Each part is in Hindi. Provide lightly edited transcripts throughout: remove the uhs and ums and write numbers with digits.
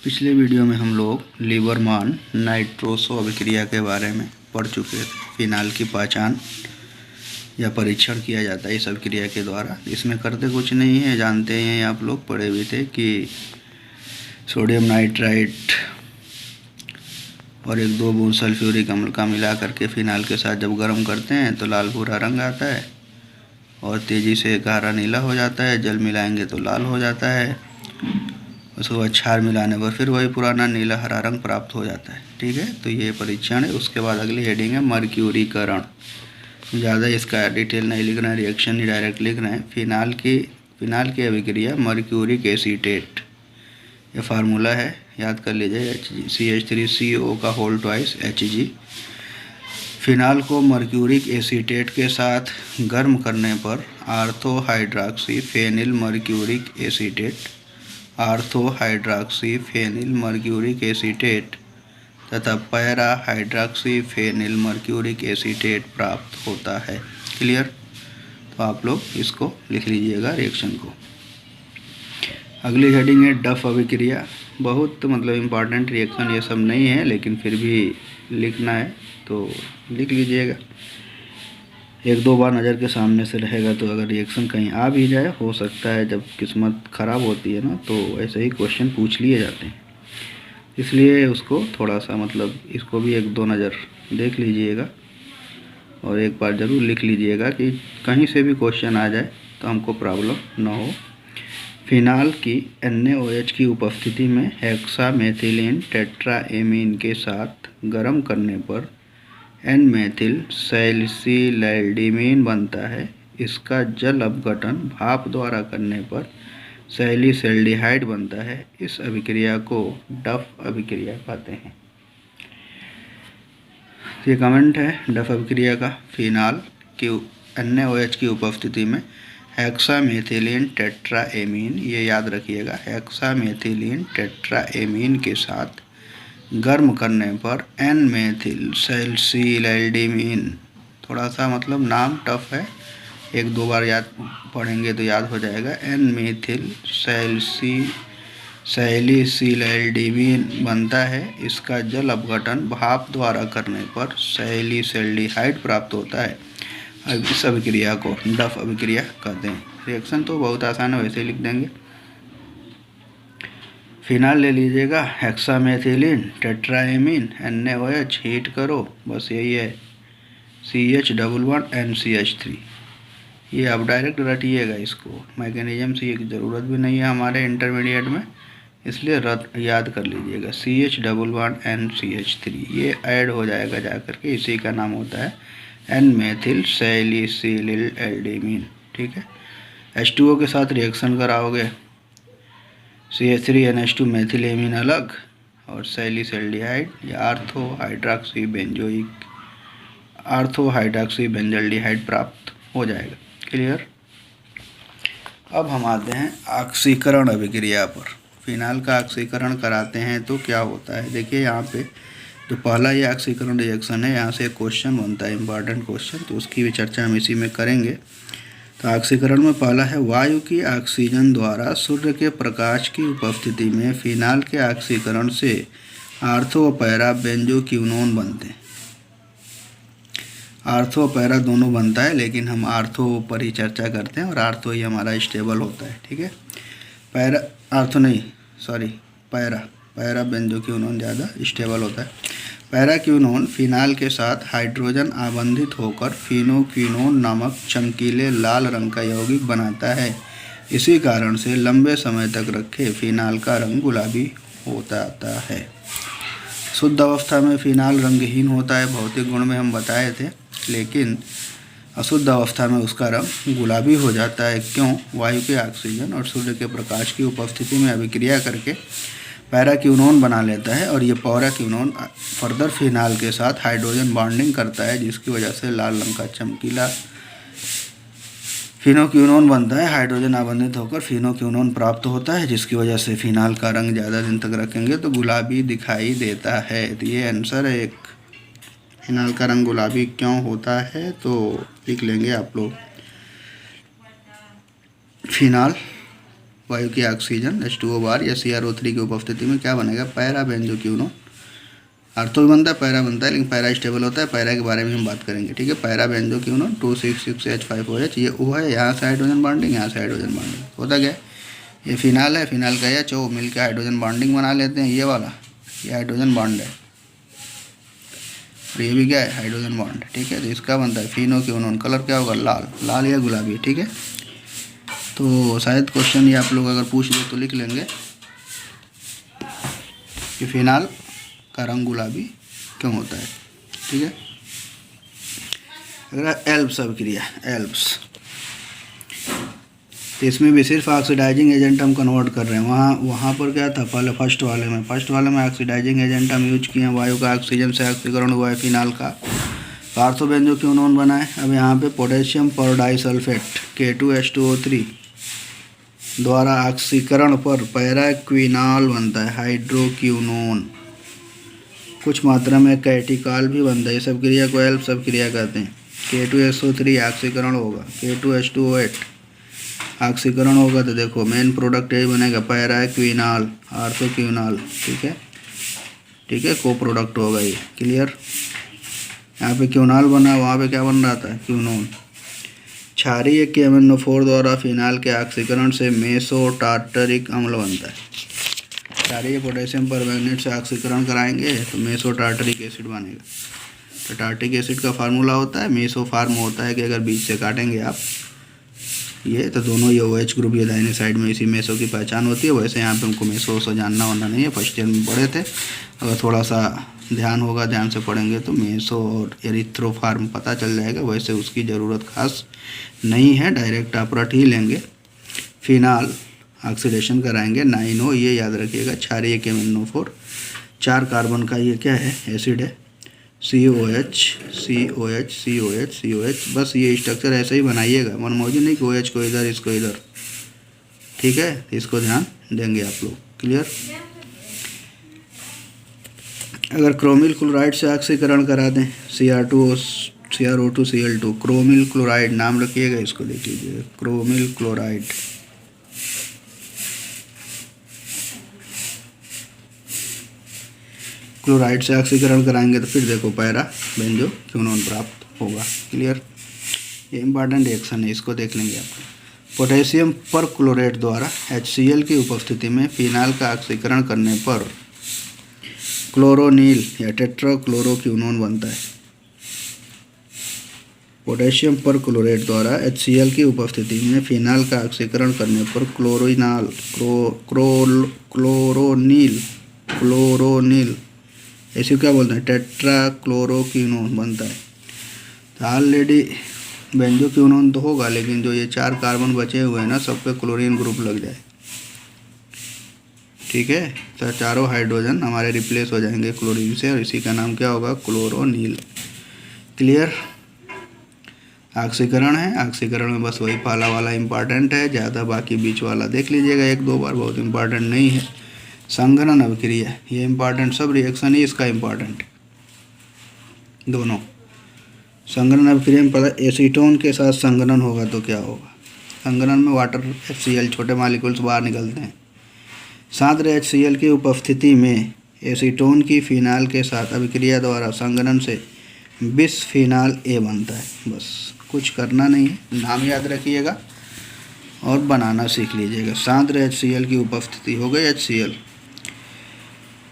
पिछले वीडियो में हम लोग लीबरमान नाइट्रोसो अभिक्रिया के बारे में पढ़ चुके थे। फिनाल की पहचान या परीक्षण किया जाता है इस अभिक्रिया के द्वारा। इसमें करते कुछ नहीं है, जानते हैं आप लोग, पढ़े भी थे कि सोडियम नाइट्राइट और 1-2 बूंद सल्फ्यूरिक अम्ल का मिला करके फिनाल के साथ जब गर्म करते हैं तो लाल भूरा रंग आता है और तेज़ी से गहरा नीला हो जाता है। जल मिलाएंगे तो लाल हो जाता है, उसके बाद क्षार मिलाने पर फिर वही पुराना नीला हरा रंग प्राप्त हो जाता है। ठीक है, तो ये परीक्षण है। उसके बाद अगली हेडिंग है मर्क्यूरीकरण। ज़्यादा इसका डिटेल नहीं लिखना है, रिएक्शन ही डायरेक्ट लिख रहे हैं। फिनाल की अभिक्रिया मर्क्यूरिक एसीटेट, ये फार्मूला है, याद कर लीजिए, CH3CO का होल ट्वाइस Hg। फिनाल को मर्क्यूरिक एसीटेट के साथ गर्म करने पर आर्थोहाइड्रॉक्सी फेनिल मर्क्यूरिक एसीटेट तथा para hydroxy phenyl mercuric acetate प्राप्त होता है। क्लियर? तो आप लोग इसको लिख लीजिएगा रिएक्शन को। अगली हेडिंग है डफ अभिक्रिया। बहुत इम्पॉर्टेंट रिएक्शन ये सब नहीं है, लेकिन फिर भी लिखना है तो लिख लीजिएगा। 1-2 बार नज़र के सामने से रहेगा तो अगर रिएक्शन कहीं आ भी जाए, हो सकता है जब किस्मत ख़राब होती है ना तो ऐसे ही क्वेश्चन पूछ लिए जाते हैं, इसलिए उसको थोड़ा सा इसको भी 1-2 नज़र देख लीजिएगा और एक बार ज़रूर लिख लीजिएगा कि कहीं से भी क्वेश्चन आ जाए तो हमको प्रॉब्लम ना हो। फिनाल की NaOH की उपस्थिति में हेक्सामेथिलीन टेट्राएमीन के साथ गर्म करने पर N-मेथिल सैलिसिलैल्डिमीन बनता है। इसका जल अपघटन भाप द्वारा करने पर सैलिसैल्डिहाइड बनता है। इस अभिक्रिया को डफ अभिक्रिया कहते हैं। ये कमेंट है डफ अभिक्रिया का। फिनाल की NaOH की उपस्थिति में हेक्सामेथिलीन टेट्राएमीन, ये याद रखिएगा, हेक्सामेथिलीन टेट्राएमीन के साथ गर्म करने पर N-मेथिल सैलिसिलैल्डिमीन, थोड़ा सा नाम टफ है, 1-2 बार याद पढ़ेंगे तो याद हो जाएगा। N-मेथिल सैलिसिलैल्डिमीन बनता है। इसका जल अपघटन भाप द्वारा करने पर सैलिसैल्डिहाइड प्राप्त होता है। अब इस अभिक्रिया को डफ अभिक्रिया कहते हैं। रिएक्शन तो बहुत आसान है, वैसे ही लिख देंगे। फिनाल ले लीजिएगा, हेक्सामेथिलीन टेट्राएमीन NaOH, हीट करो, बस यही है, CH11NCH3। ये आप डायरेक्ट रटिएगा इसको, मैकेनिज्म से की ज़रूरत भी नहीं है हमारे इंटरमीडिएट में, इसलिए याद कर लीजिएगा CH11NCH3। ये ऐड हो जाएगा जा करके, इसी का नाम होता है N-मेथिल सैलिसिलैल्डिमीन। ठीक है, H2O के साथ रिएक्शन कराओगे, CH3NH2 मेथिलेमीन अलग और सैलिसैल्डिहाइड या आर्थोहाइड्रॉक्सी बेंजल्डिहाइड प्राप्त हो जाएगा। क्लियर? अब हम आते हैं ऑक्सीकरण अभिक्रिया पर। फिनाल का ऑक्सीकरण कराते हैं तो क्या होता है, देखिए यहाँ पे जो पहला ये ऑक्सीकरण रिएक्शन है, यहाँ से एक क्वेश्चन बनता है, इंपॉर्टेंट क्वेश्चन, तो उसकी भी चर्चा हम इसी में करेंगे। तो ऑक्सीकरण में पहला है वायु की ऑक्सीजन द्वारा सूर्य के प्रकाश की उपस्थिति में फिनाल के ऑक्सीकरण से आर्थो और पैरा बेंजोक्विनोन बनते हैं। आर्थो और पैरा दोनों बनता है, लेकिन हम आर्थो पर ही चर्चा करते हैं और आर्थो ही हमारा स्टेबल होता है। ठीक है, पैरा बेंजोक्विनोन ज़्यादा स्टेबल होता है। पैराक्विनोन फिनाल के साथ हाइड्रोजन आबंधित होकर फिनोक्विनोन नामक चमकीले लाल रंग का यौगिक बनाता है। इसी कारण से लंबे समय तक रखे फिनाल का रंग गुलाबी होता है। शुद्ध अवस्था में फिनाल रंगहीन होता है, भौतिक गुण में हम बताए थे, लेकिन अशुद्ध अवस्था में उसका रंग गुलाबी हो जाता है। क्यों? वायु के ऑक्सीजन और सूर्य के प्रकाश की उपस्थिति में अभिक्रिया करके पैराक्विनोन बना लेता है और ये पैराक्विनोन फर्दर फिनाल के साथ हाइड्रोजन बॉन्डिंग करता है, जिसकी वजह से लाल रंग का चमकीला फिनोक्विनोन बनता है। हाइड्रोजन आबंधित होकर फिनोक्विनोन प्राप्त होता है, जिसकी वजह से फिनाल का रंग ज़्यादा दिन तक रखेंगे तो गुलाबी दिखाई देता है। तो ये आंसर है एक। फिनाल का रंग गुलाबी क्यों होता है तो लिख लेंगे आप लोग, फिनाल वायु की ऑक्सीजन H2O बार या CrO3 की उपस्थिति में क्या बनेगा, पैरा बेंजोक्विनोन। आर्थो भी बनता है, पैरा बनता है, लेकिन पैरा स्टेबल होता है, पैरा के बारे में हम बात करेंगे, ठीक है। पैरा बेंजोक्विनोन 266H5OH, ये O है, यहाँ से हाइड्रोजन बॉन्डिंग, यहाँ से हाइड्रोजन बॉन्डिंग होता क्या है, ये फिनाल है, फिनाल का H O मिलकर हाइड्रोजन बॉन्डिंग बना लेते हैं, ये वाला, ये हाइड्रोजन बॉन्ड है और ये भी क्या है, हाइड्रोजन बॉन्ड, ठीक है। तो इसका बनता है फिनोक्विनोन। कलर क्या होगा, लाल, लाल या गुलाबी, ठीक है। तो शायद क्वेश्चन ये आप लोग अगर पूछ ले तो लिख लेंगे कि फिनाल का रंग गुलाबी क्यों होता है, ठीक है। अगर एल्प्स अभिक्रिया, एल्प्स, तो इसमें भी सिर्फ ऑक्सीडाइजिंग एजेंट हम कन्वर्ट कर रहे हैं। वहाँ पर क्या था, पहले फर्स्ट वाले में ऑक्सीडाइजिंग एजेंट हम यूज किए हैं, वायु का ऑक्सीजन से ऑक्सीकरण हुआ है, फिनाल का आर्थो बेंजोक्विनोन बना है। अब यहाँ पे पोटेशियम परडाइसल्फेट K2H2O3 द्वारा ऑक्सीकरण पर पैराक्विनाल बनता है, हाइड्रोक्विनोन। कुछ मात्रा में कैटिकॉल भी बनता है। ये सब क्रिया को एल्प्स अभिक्रिया कहते हैं। K2SO3 ऑक्सीकरण होगा, K2H2O8 ऑक्सीकरण होगा, तो देखो मेन प्रोडक्ट यही बनेगा, पैराक्विनाल, आर्थोक्विनाल, ठीक है, को प्रोडक्ट होगा ये, क्लियर। यहाँ पे क्विनाल बना, वहाँ पे क्या बन रहा था, क्विनोन। क्षारीय KMnO4 द्वारा फिनाल के ऑक्सीकरण से मेसो टार्टरिक अम्ल बनता है। क्षारीय पोटेशियम परमैंगनेट से ऑक्सीकरण कराएंगे तो मेसो टार्टरिक एसिड बनेगा। तो टार्टरिक एसिड का फार्मूला होता है मेसो फार्म, होता है कि अगर बीच से काटेंगे आप ये, तो दोनों ये OH ग्रुप ये दाहिने साइड में इसी मेसो की पहचान होती है। वैसे यहाँ पे हमको मेसो से जानना होना नहीं है, फर्स्ट ईयर में पढ़े थे, अगर थोड़ा सा ध्यान होगा, ध्यान से पढ़ेंगे तो मेसो और एरिथ्रोफार्म पता चल जाएगा। वैसे उसकी ज़रूरत खास नहीं है, डायरेक्ट आप रट ही लेंगे। फिनाल ऑक्सीडेशन कराएंगे 9O, ये याद रखिएगा, क्षारीय KMnO4 4 कार्बन का ये क्या है, एसिड है, COH, बस ये स्ट्रक्चर ऐसे ही बनाइएगा, मनमौजी नहीं कि OH को इधर, इसको इधर, ठीक है। इसको ध्यान देंगे आप लोग, क्लियर। अगर क्रोमिल क्लोराइड से ऑक्सीकरण करा दें, CrO2Cl2, क्रोमिल क्लोराइड नाम रखिएगा, इसको लिख लीजिए, क्रोमिल क्लोराइड। क्लोराइड से ऑक्सीकरण कराएंगे तो फिर देखो पैरा बेंजोक्विनोन प्राप्त होगा, क्लियर। ये इंपॉर्टेंट रिएक्शन है, इसको देख लेंगे आप। पोटेशियम परक्लोरेट द्वारा HCl की उपस्थिति में फिनाल का ऑक्सीकरण करने पर क्लोरोनील या टेट्राक्लोरोक्विनोन बनता है। पोटेशियम परक्लोरेट द्वारा HCl की उपस्थिति में फिनाल का ऑक्सीकरण करने पर क्लोरोनील ऐसे क्या बोलते हैं, टेट्राक्लोरोक्विनोन बनता है। तो ऑलरेडी बेंजोक्विनोन तो होगा, लेकिन जो ये 4 कार्बन बचे हुए हैं ना, सब पे क्लोरीन ग्रुप लग जाए, ठीक है। तो चारों हाइड्रोजन हमारे रिप्लेस हो जाएंगे क्लोरीन से, और इसी का नाम क्या होगा, क्लोरोनील, क्लियर। ऑक्सीकरण है, ऑक्सीकरण में बस वही पहला वाला इंपॉर्टेंट है, ज़्यादा बाकी बीच वाला देख लीजिएगा 1-2 बार, बहुत इंपॉर्टेंट नहीं है। संघनन अभिक्रिया, ये इंपॉर्टेंट, सब रिएक्शन ही इसका इंपॉर्टेंट, दोनों। संघनन अभिक्रिया में पता, एसीटोन के साथ संघनन होगा तो क्या होगा, संघनन में वाटर HCl छोटे मॉलिक्यूल्स बाहर निकलते हैं। सांद्र HCl की उपस्थिति में एसीटोन की फिनाल के साथ अभिक्रिया द्वारा संघनन से बिसफिनाल A बनता है। बस कुछ करना नहीं है, नाम याद रखिएगा और बनाना सीख लीजिएगा। सांद्र HCl की उपस्थिति हो गई, HCl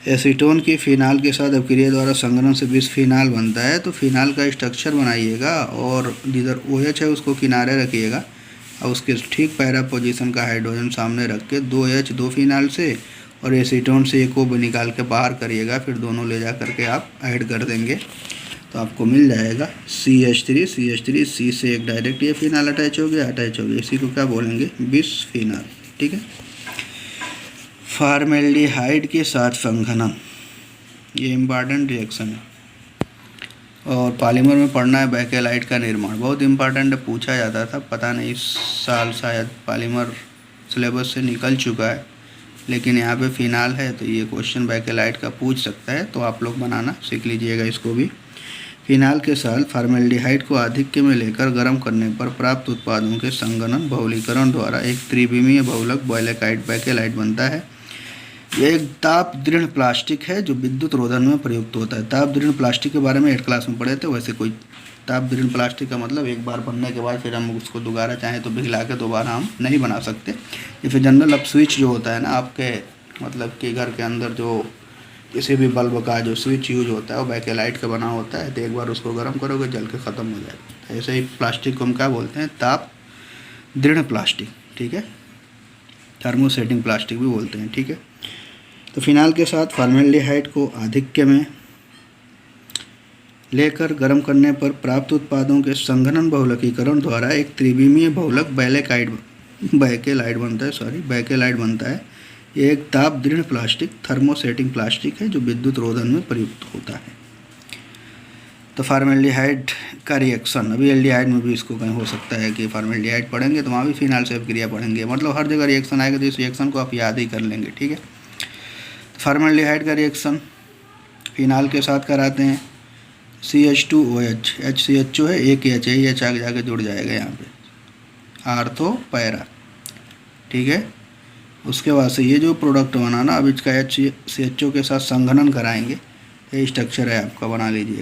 एसीटोन की फिनाल के साथ अभिक्रिया द्वारा संघनन से बिसफिनाल बनता है। तो फिनाल का स्ट्रक्चर बनाइएगा और जिधर OH है उसको किनारे रखिएगा, और उसके ठीक पैरा पोजीशन का हाइड्रोजन सामने रख के 2H 2 फिनाल से और एसीटोन से एक O निकाल के बाहर करिएगा, फिर दोनों ले जा करके आप ऐड कर देंगे तो आपको मिल जाएगा CH3, C से एक डायरेक्ट ये फिनाल अटैच हो गया, इसी को क्या बोलेंगे, बिसफिनाल, ठीक है। फॉर्मेल्डिहाइड के साथ संघनन, ये इम्पॉर्टेंट रिएक्शन है, और पॉलीमर में पढ़ना है बेकेलाइट का निर्माण, बहुत इंपॉर्टेंट है, पूछा जाता था, पता नहीं इस साल शायद पॉलीमर सिलेबस से निकल चुका है, लेकिन यहाँ पे फिनाल है तो ये क्वेश्चन बेकेलाइट का पूछ सकता है, तो आप लोग बनाना सीख लीजिएगा इसको भी। फिनाल के साथ फॉर्मेल्डिहाइड को आधिक्य में लेकर गर्म करने पर प्राप्त उत्पादों के संघनन बहुलीकरण द्वारा एक त्रिविमीय बहुलक बैकेलाइट बनता है। यह एक ताप दृढ़ प्लास्टिक है जो विद्युत रोधन में प्रयुक्त होता है। ताप दृढ़ प्लास्टिक के बारे में 8 क्लास में पढ़े थे। वैसे कोई ताप दृढ़ प्लास्टिक का मतलब एक बार बनने के बाद फिर हम उसको दोबारा चाहें तो पिघला के दोबारा हम नहीं बना सकते। ये फिर जनरल अब स्विच जो होता है ना आपके मतलब कि घर के अंदर जो किसी भी बल्ब का जो स्विच यूज होता है वो बैकेलाइट का बना होता है। तो एक बार उसको गर्म करोगे जल के ख़त्म हो जाएगा। ऐसे ही प्लास्टिक को हम क्या बोलते हैं? ताप दृढ़ प्लास्टिक, ठीक है। थर्मोसेटिंग प्लास्टिक भी बोलते हैं, ठीक है। तो फिनाल के साथ फॉर्मेल्डिहाइड को आधिक्य में लेकर गर्म करने पर प्राप्त उत्पादों के संघनन बहुलकीकरण द्वारा एक त्रिविमीय बहुलक बैकेलाइट बनता है। ये एक ताप दृढ़ प्लास्टिक थर्मोसेटिंग प्लास्टिक है जो विद्युत रोधन में प्रयुक्त होता है। तो फॉर्मेल्डिहाइड का रिएक्शन, अभी एल्डिहाइड में भी इसको कहीं हो सकता है कि फॉर्मेल्डिहाइड पढ़ेंगे तो वहाँ भी फिनाल से अभिक्रिया पढ़ेंगे। मतलब हर जगह रिएक्शन आएगा तो इस रिएक्शन को आप याद ही कर लेंगे, ठीक है। फॉर्मेल्डिहाइड का रिएक्शन फिनाल के साथ कराते हैं। CH2OH, HCHO है, एक H है, H आगे जाके जुड़ जाएगा यहाँ पे, आर्थो पैरा, ठीक है। उसके बाद से ये जो प्रोडक्ट बनाना, अब इसका HCHO के साथ संघनन कराएंगे। ये स्ट्रक्चर है आपका, बना लीजिएगा।